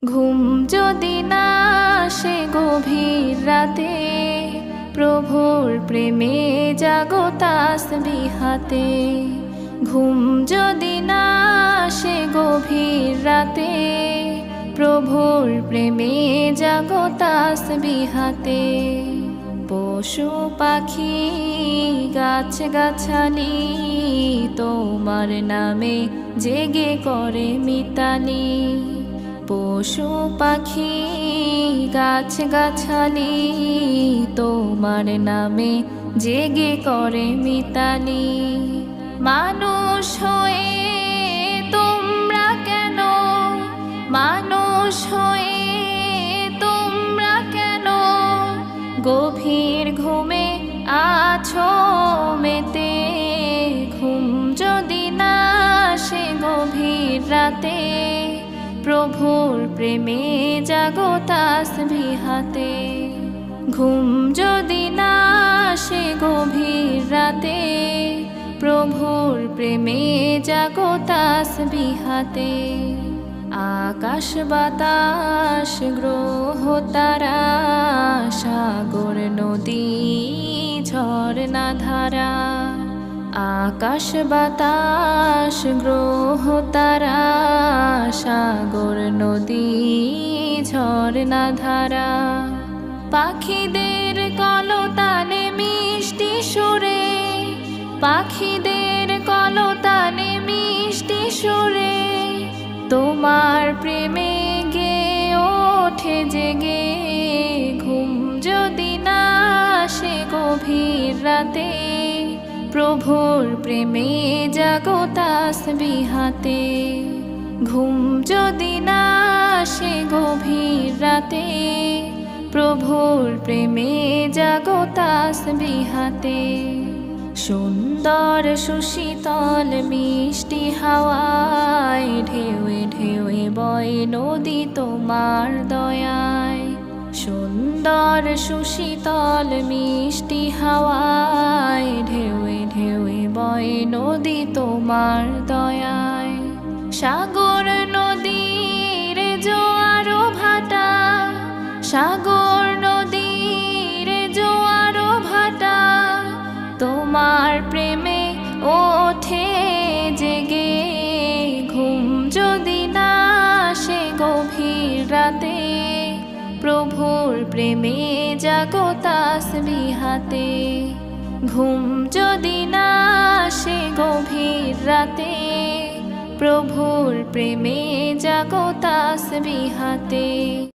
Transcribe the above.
ঘুম যদি না আসে গভীর রাতে, প্রভুর প্রেমে জাগো তাসবিহ হাতে। ঘুম যদি না আসে গভীর রাতে, প্রভুর প্রেমে জাগো তাসবিহ হাতে। পশু পাখি গাছ গাছালি তোমার নামে জেগে করে মিতালি। পশু পাখি গাছ গাছালি তোমার নামে জেগে করে মিতালি। মানুষ হয়ে তোমরা কেন, মানুষ হয়ে তোমরা কেন গভীর ঘুমে আছো মেতে। ঘুম যদি না আসে গভীর রাতে, প্রভুর প্রেমে জাগো তাসবিহ হাতে। ঘুম যদি না আসে গভীর রাতে, প্রভুর প্রেমে জাগো তাসবিহ হাতে। আকাশ বাতাস গ্রহ তারা, সাগর নদী ঝরনা ধারা। আকাশ বাতাস গ্রহ তারা, সাগর নদী ঝরনা ধারা। পাখিদের কলতানে মিষ্টি সুরে, পাখিদের কলতানে মিষ্টি সুরে তোমার প্রেমে গে ওঠে জেগে। ঘুম যদি না আসে গভীর রাতে, প্রভুর প্রেমে জাগো তাসবিহ হাতে। ঘুম যদি না আসে গভীর রাতে, প্রভুর প্রেমে জাগো তাসবিহ হাতে। সুন্দর সুশীতল মিষ্টি হাওয়ায় ঢেউয়ে ঢেউয়ে বয় নদী তোমার দয়ায়। সুন্দর সুশীতল মিষ্টি হাওয়ায় ঢেউয়ে ঢেউয়ে বয় নদী তোমার দয়ায়। সাগর নদীর জোয়ার ভাটা, সাগর নদীর জোয়ার ভাটা তোমার প্রেমে ওঠে জেগে। ঘুম যদি না আসে গভীর রাতে, প্রভুর প্রেমে জাগো তাসবিহ হাতে। ঘুম যদি না আসে গভীর রাতে, প্রভুর প্রেমে জাগো তাসবিহ হাতে।